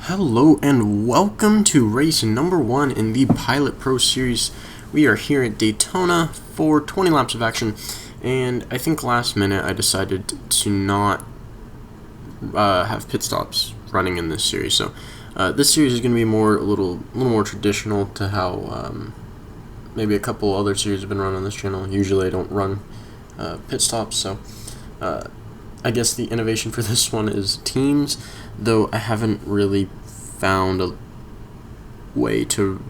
Hello and welcome to race number 1 in the Pilot Pro Series. We are here at Daytona for 20 laps of action, and I think last minute I decided to not have pit stops running in this series. So this series is going to be a little more traditional to how maybe a couple other series have been run on this channel. Usually I don't run pit stops, so I guess the innovation for this one is teams, though I haven't really found a way to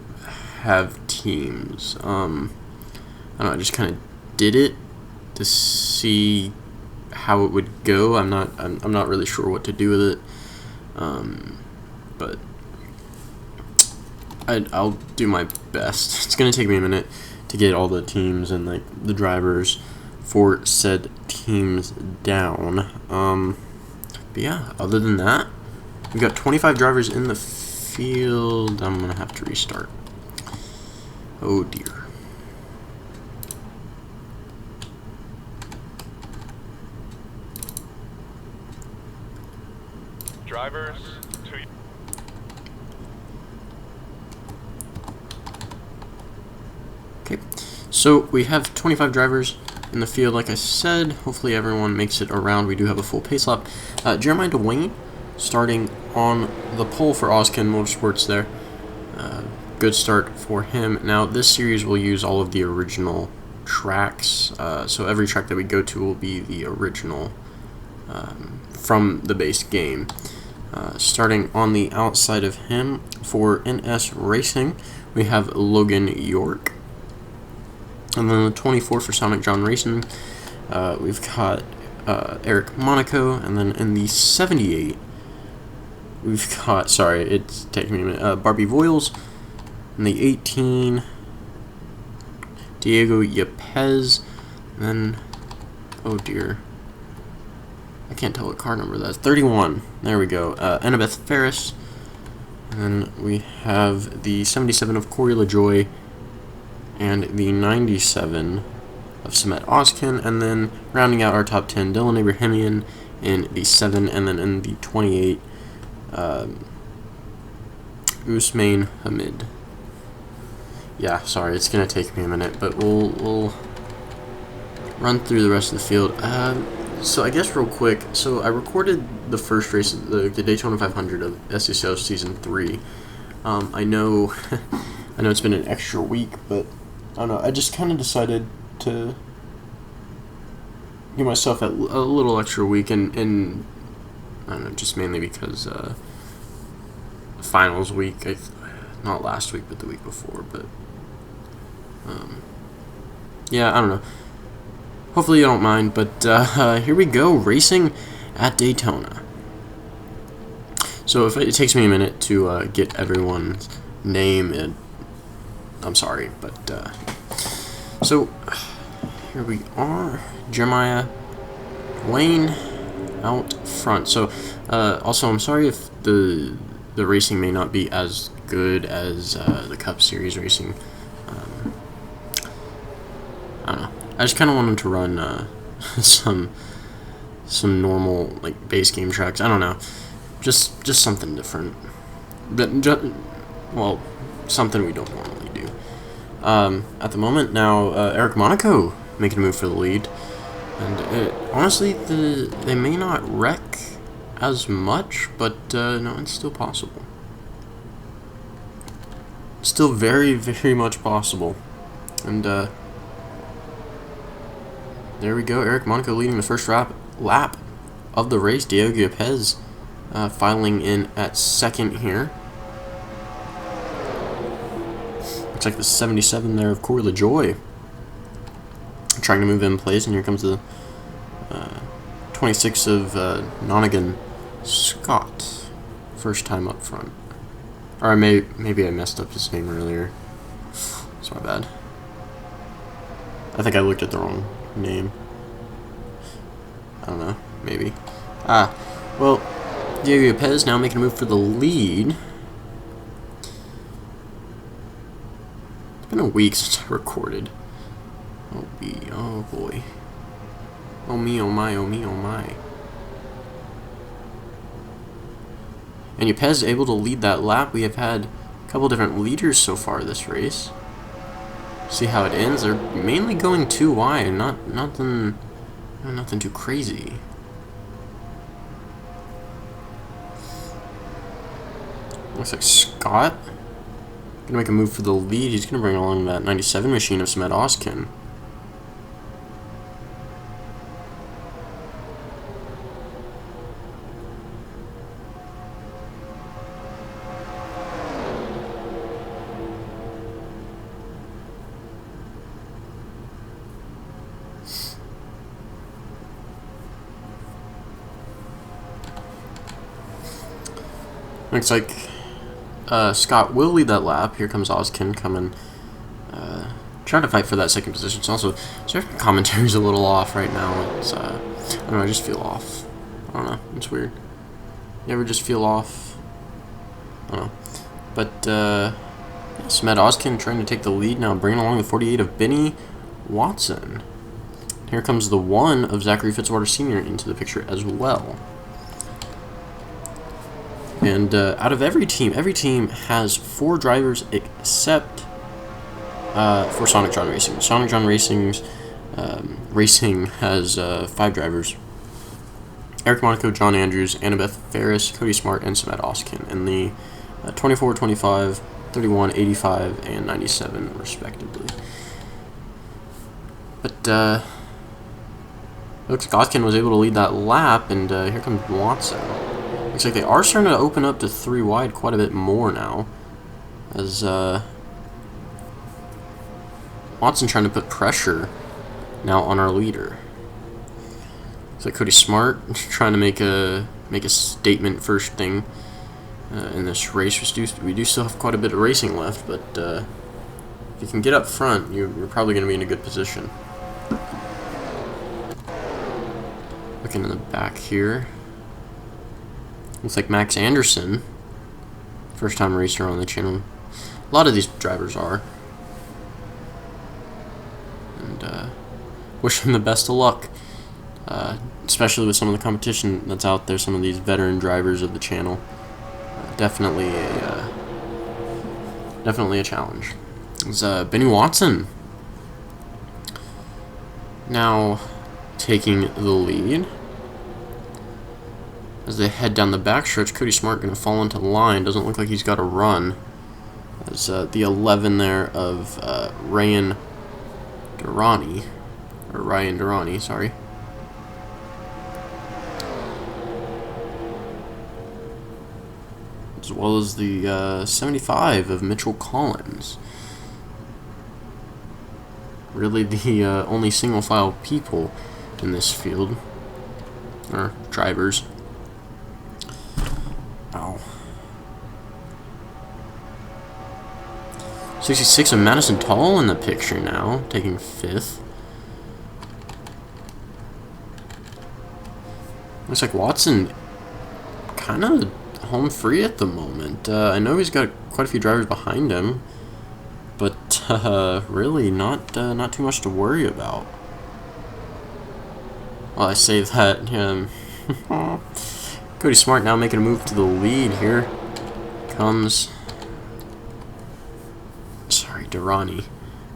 have teams. I don't know, I just kind of did it to see how it would go. I'm not really sure what to do with it, but I'll do my best. It's gonna take me a minute to get all the teams and like the drivers for said teams down. But yeah, other than that, we've got 25 drivers in the field. I'm gonna have to restart. Oh dear. Drivers to Okay, so we have 25 drivers in the field, like I said. Hopefully everyone makes it around. We do have a full pace lap. Jeremiah Dwayne starting on the pole for Ozkin Motorsports there. Good start for him. Now this series will use all of the original tracks, so every track that we go to will be the original from the base game. Starting on the outside of him for NS Racing, we have Logan York. And then the 24 for Sonic John Racing, we've got Eric Monaco. And then in the 78, we've got, sorry, it's taking me a minute, Barbie Voiles. In the 18, Diego Yepes. And then, oh dear, I can't tell what car number that's. 31, there we go, Annabeth Ferris. And then we have the 77 of Corey LaJoy, and the 97 of Samet Ozkin, and then rounding out our top 10, Dylan Abrahamian in the 7, and then in the 28, Usmain Hamid. Yeah, sorry, it's gonna take me a minute, but we'll run through the rest of the field. So I guess real quick, so I recorded the first race, the Daytona 500 of SSO Season 3. I know I know it's been an extra week, but I don't know, I just kind of decided to give myself a little extra week, and I don't know, just mainly because finals week, not last week, but the week before, but yeah, I don't know. Hopefully you don't mind, but here we go, racing at Daytona. So if it takes me a minute to get everyone's name, and I'm sorry, but so here we are, Jeremiah Wayne out front. So also, I'm sorry if the racing may not be as good as the Cup Series racing. I don't know. I just kind of wanted to run some normal like base game tracks. I don't know, just something different. But well, something we don't normally do. At the moment now, Eric Monaco making a move for the lead, and honestly, they may not wreck as much, but no, it's still possible. Still very, very much possible. And there we go, Eric Monaco leading the first lap of the race. Diego Yepes filing in at second here. Looks like the 77 there of Corey LaJoy trying to move in place, and here comes the 26 of Nonigan Scott, first time up front. Or maybe I messed up his name earlier. That's my bad. I think I looked at the wrong name. I don't know, maybe. Well, Diego Yepes now making a move for the lead. It's been a week since I recorded. Oh boy. Oh me, oh my, oh me, oh my. And Yepes able to lead that lap. We have had a couple different leaders so far this race. See how it ends. They're mainly going too wide, nothing too crazy. Looks like Scott gonna make a move for the lead. He's gonna bring along that 97 machine of Smed Oskin. Looks like Scott will lead that lap. Here comes Oskin coming, trying to fight for that second position. It's also, sorry, commentary's a little off right now. It's, I don't know, I just feel off. I don't know, it's weird. You ever just feel off? I don't know. But, Smed Oskin trying to take the lead now, bringing along the 48 of Benny Watson. Here comes the 1 of Zachary Fitzwater Sr. into the picture as well. And out of every team has 4 drivers except for Sonic John Racing. Sonic John Racing's Racing has 5 drivers. Eric Monaco, John Andrews, Annabeth Ferris, Cody Smart, and Smed Oskin in the 24, 25, 31, 85, and 97 respectively. But looks like Oskin was able to lead that lap, and here comes Watson. Looks like they are starting to open up to 3 wide quite a bit more now, as Watson trying to put pressure now on our leader. Looks like Cody Smart trying to make a statement first thing in this race. We do still have quite a bit of racing left, but if you can get up front, you're probably going to be in a good position. Looking in the back here. Looks like Max Anderson, first time racer on the channel. A lot of these drivers are. And wish him the best of luck, especially with some of the competition that's out there, some of these veteran drivers of the channel. Definitely a challenge. It's Benny Watson now taking the lead. As they head down the backstretch, Cody Smart going to fall into line. Doesn't look like he's got a run. As the 11 there of Ryan Durrani, sorry. As well as the 75 of Mitchell Collins. Really the only single file people in this field, or drivers. Ow. 66 of Madison Tall in the picture now, taking 5th. Looks like Watson kind of home free at the moment. I know he's got quite a few drivers behind him, but really not too much to worry about. Well, I say that. Cody Smart now making a move to the lead. Here comes, sorry, Durrani.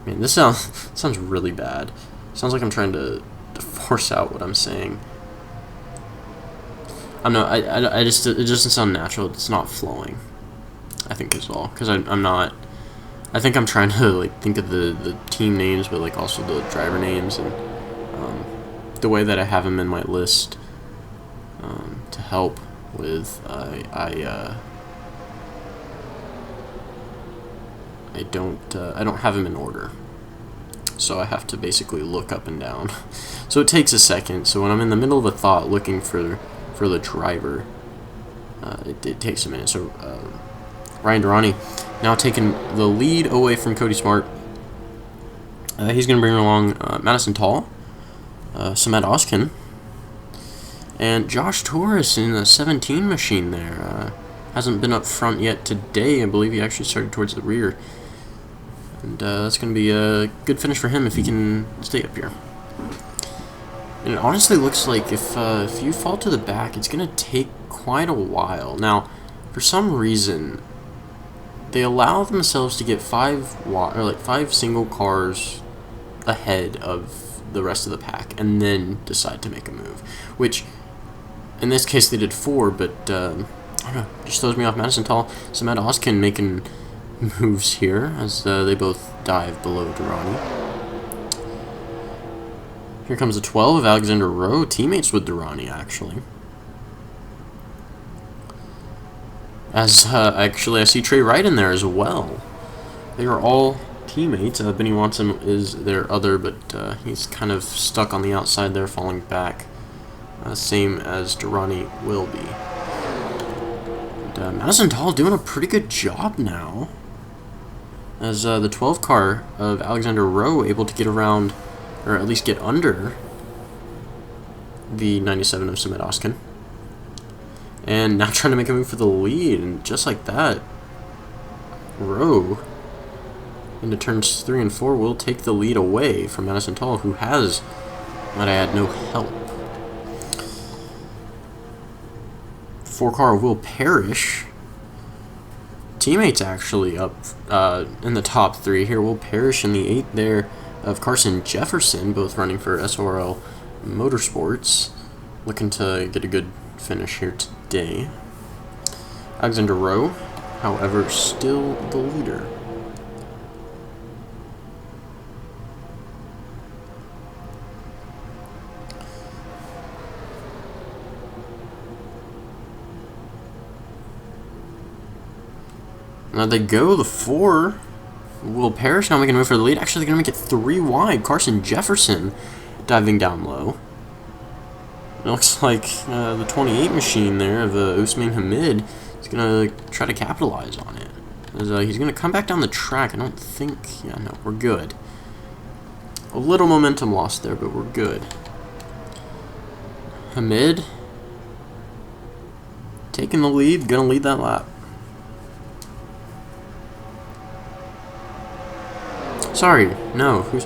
Man, this sounds really bad. Sounds like I'm trying to force out what I'm saying. I know. I just, it doesn't sound natural. It's not flowing, I think, as well, because I'm not. I think I'm trying to like think of the team names, but like also the driver names, and the way that I have them in my list to help with. I don't have them in order, so I have to basically look up and down. So it takes a second. So when I'm in the middle of a thought looking for the driver, it takes a minute. So Ryan Durrani now taking the lead away from Cody Smart. He's going to bring along Madison Tall, Smed Oskin, and Josh Torres in the 17 machine there. Hasn't been up front yet today. I believe he actually started towards the rear. And that's going to be a good finish for him if he can stay up here. And it honestly looks like if you fall to the back, it's going to take quite a while. Now, for some reason, they allow themselves to get five single cars ahead of the rest of the pack, and then decide to make a move. Which, in this case, they did 4, but I don't know, just throws me off. Madison Tall, Samet Oskin making moves here as they both dive below Durrani. Here comes the 12 of Alexander Rowe, teammates with Durrani, actually. As, actually, I see Trey Wright in there as well. They are all teammates. Benny Watson is their other, but he's kind of stuck on the outside there, falling back. Same as Durrani will be. And, Madison Tall doing a pretty good job now. As the 12 car of Alexander Rowe able to get around, or at least get under, the 97 of Samet Oskin. And now trying to make a move for the lead, and just like that, Rowe into turns 3 and 4 will take the lead away from Madison Tall, who has, might I add, no help. 4 car will perish. Teammates actually up in the top 3 here will perish in the 8 there of Carson Jefferson, both running for SORL Motorsports, looking to get a good finish here today. Alexander Rowe, however, still the leader. Now they go, the 4 will perish, now making a move for the lead. Actually, they're going to make it 3 wide. Carson Jefferson diving down low. It looks like the 28 machine there of Usman Hamid is going to try to capitalize on it. As, he's going to come back down the track. I don't think... Yeah, no, we're good. A little momentum lost there, but we're good. Hamid taking the lead, going to lead that lap. Sorry, no, who's...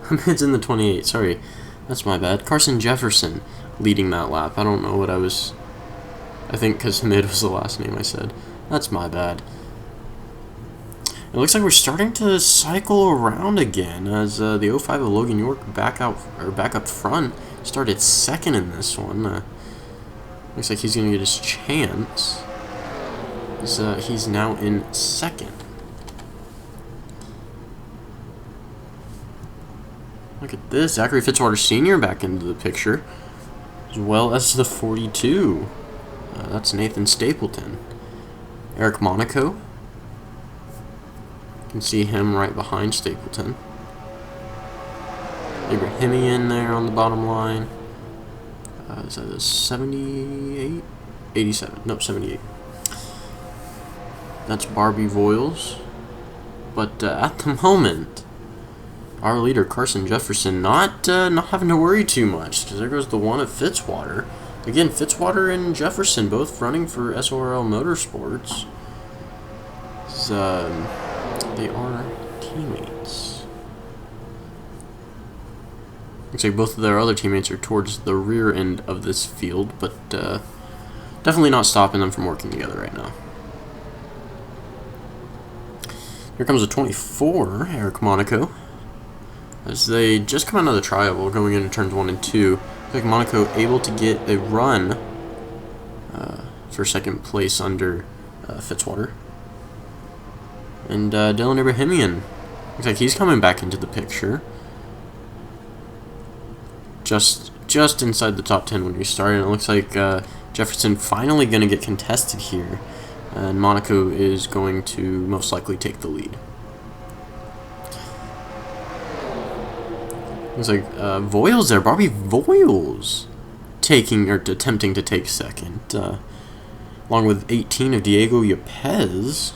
Hamid's in the 28, sorry. That's my bad. Carson Jefferson leading that lap. I don't know what I was... I think because Hamid was the last name I said. That's my bad. It looks like we're starting to cycle around again as the 05 of Logan York back up front started second in this one. Looks like he's going to get his chance. He's now in second. Look at this, Zachary Fitzwater Sr. back into the picture, as well as the 42. That's Nathan Stapleton. Eric Monaco. You can see him right behind Stapleton. Ibrahimian there on the bottom line. Is that a 78? 87. Nope, 78. That's Barbie Voiles. But at the moment, our leader, Carson Jefferson, not having to worry too much, because there goes the 1 of Fitzwater. Again, Fitzwater and Jefferson both running for SORL Motorsports. They are teammates. Looks like both of their other teammates are towards the rear end of this field, but definitely not stopping them from working together right now. Here comes the 24, Eric Monaco. As they just come out of the trioval, going into turns 1 and 2, looks like Monaco able to get a run for second place under Fitzwater. And Dylan Ibrahimian, looks like he's coming back into the picture. Just inside the top 10 when we started. It looks like Jefferson finally going to get contested here, and Monaco is going to most likely take the lead. Looks like Voiles there, Barbie Voiles, attempting to take second, along with 18 of Diego Yepez,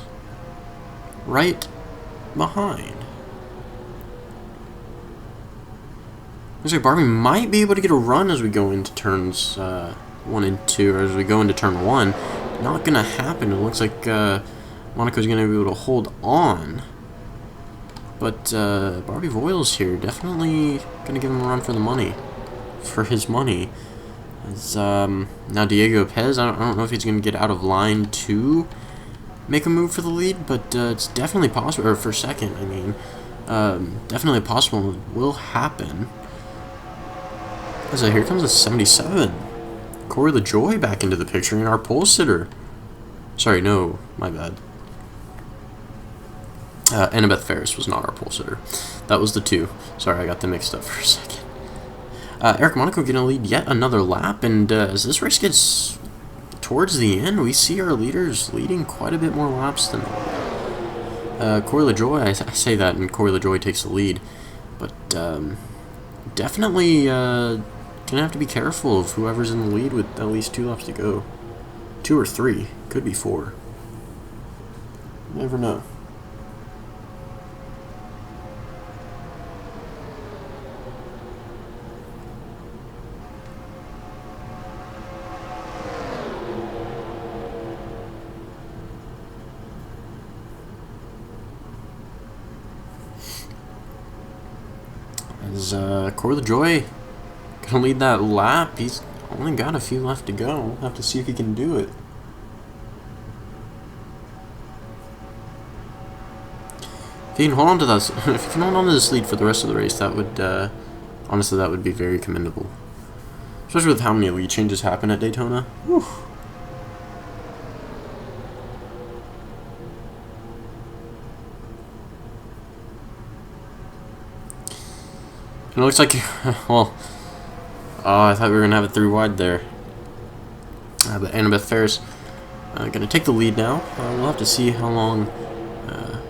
right behind. Looks like Barbie might be able to get a run as we go into turns 1 and 2, or as we go into turn 1. Not gonna happen. It looks like Monaco's gonna be able to hold on. But Barbie Voiles here, definitely gonna give him a run for the money. For his money. As, now Diego Pez, I don't know if he's going to get out of line to make a move for the lead, but it's definitely possible, or for second, I mean. Definitely possible, it will happen. As here comes a 77. Corey LaJoy back into the picture, and our pole sitter. Sorry, no, my bad. Annabeth Ferris was not our pole sitter. That was the 2. Sorry, I got them mixed up for a second. Eric Monaco going to lead yet another lap, and as this race gets towards the end, we see our leaders leading quite a bit more laps than Corey LaJoy. I say that, and Corey LaJoy takes the lead, but definitely gonna have to be careful of whoever's in the lead with at least 2 laps to go. 2 or 3, could be 4. You never know. As Corey LaJoy gonna lead that lap. He's only got a few left to go. We'll have to see if he can do it. If he can hold on to this, if he can hold on to this lead for the rest of the race, that would honestly, that would be very commendable. Especially with how many lead changes happen at Daytona. Whew. And it looks like, well, I thought we were going to have it 3 wide there. But Annabeth Ferris going to take the lead now. We'll have to see how long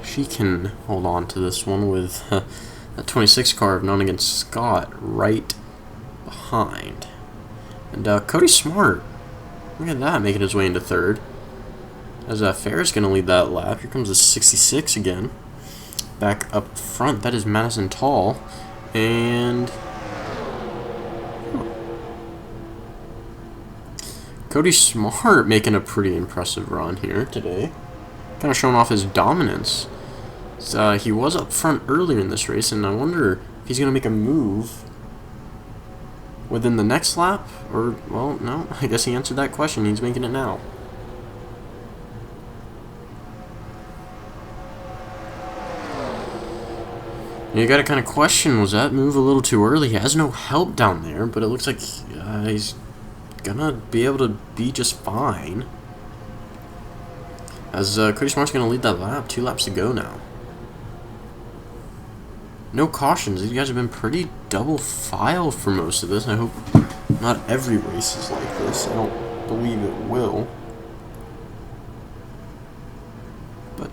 she can hold on to this one with that 26 car of None Against Scott right behind. And Cody Smart, look at that, making his way into 3rd. As Ferris going to lead that lap. Here comes the 66 again. Back up front, that is Madison Tall. And Cody Smart making a pretty impressive run here today. Kind of showing off his dominance. So, he was up front earlier in this race, and I wonder if he's going to make a move within the next lap. Or, well, no, I guess he answered that question. He's making it now. You gotta kind of question, was that move a little too early? He has no help down there, but it looks like he's gonna be able to be just fine. As Cody Smart's gonna lead that lap, 2 laps to go now. No cautions. These guys have been pretty double file for most of this. I hope not every race is like this. I don't believe it will. But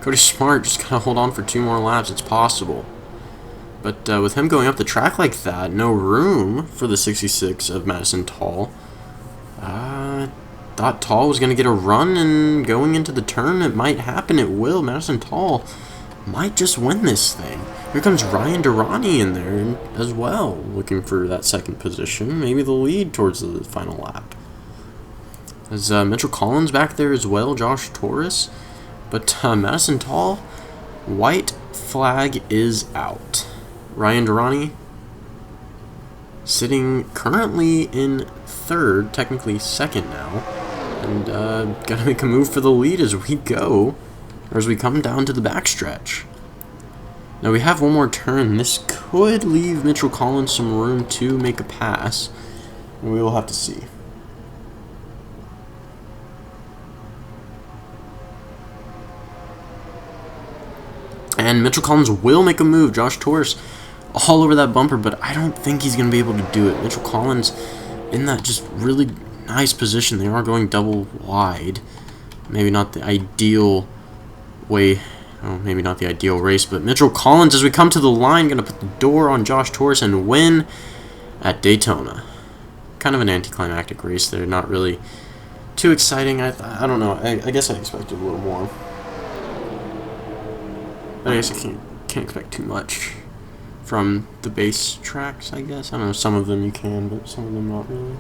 Cody Smart just gotta hold on for 2 more laps. It's possible. But with him going up the track like that, no room for the 66 of Madison Tall. Thought Tall was going to get a run, and going into the turn, it might happen. It will. Madison Tall might just win this thing. Here comes Ryan Durrani in there as well, looking for that 2nd position. Maybe the lead towards the final lap. There's Mitchell Collins back there as well, Josh Torres. But Madison Tall, white flag is out. Ryan Durrani sitting currently in 3rd, technically 2nd now. And gotta make a move for the lead as we go, or as we come down to the backstretch. Now we have one more turn. This could leave Mitchell Collins some room to make a pass. And we will have to see. And Mitchell Collins will make a move. Josh Torres all over that bumper, but I don't think he's going to be able to do it. Mitchell Collins in that just really nice position. They are going double wide. Maybe not the ideal way, oh, maybe not the ideal race, but Mitchell Collins, as we come to the line, going to put the door on Josh Torres and win at Daytona. Kind of an anticlimactic race there. Not really too exciting. I don't know. I guess I expected a little more. I guess I can't expect too much from the base tracks, I guess. I don't know, some of them you can, but some of them not really.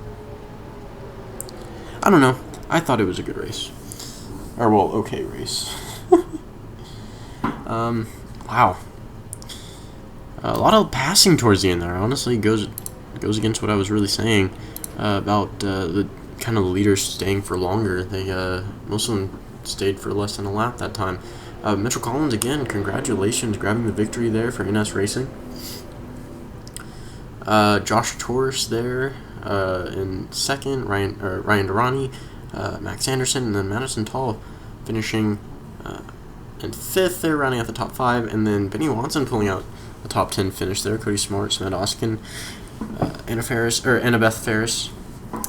I don't know. I thought it was a good race. Or, well, okay race. Wow. A lot of passing towards the end there. Honestly, goes goes against what I was really saying about the kind of the leaders staying for longer. They most of them stayed for less than a lap that time. Mitchell Collins, again, congratulations, grabbing the victory there for NS Racing. Josh Torres there in second, Ryan Durrani, Max Anderson, and then Madison Tall finishing in fifth there, rounding out the top 5, and then Benny Watson pulling out the top 10 finish there. Cody Smart, Smed Oskin, Annabeth Ferris,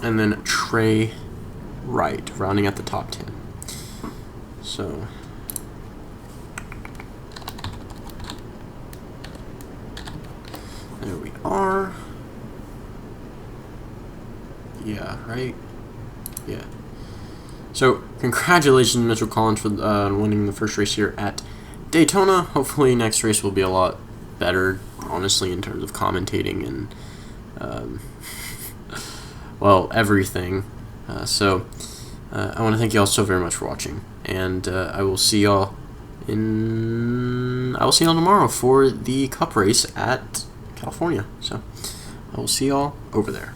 and then Trey Wright rounding out the top 10. So there we are. Yeah, right? Yeah. So, congratulations, Mitchell Collins, for winning the first race here at Daytona. Hopefully, next race will be a lot better, honestly, in terms of commentating and, well, everything. I want to thank you all so very much for watching, and I will see y'all tomorrow for the Cup race at California. So, I will see y'all over there.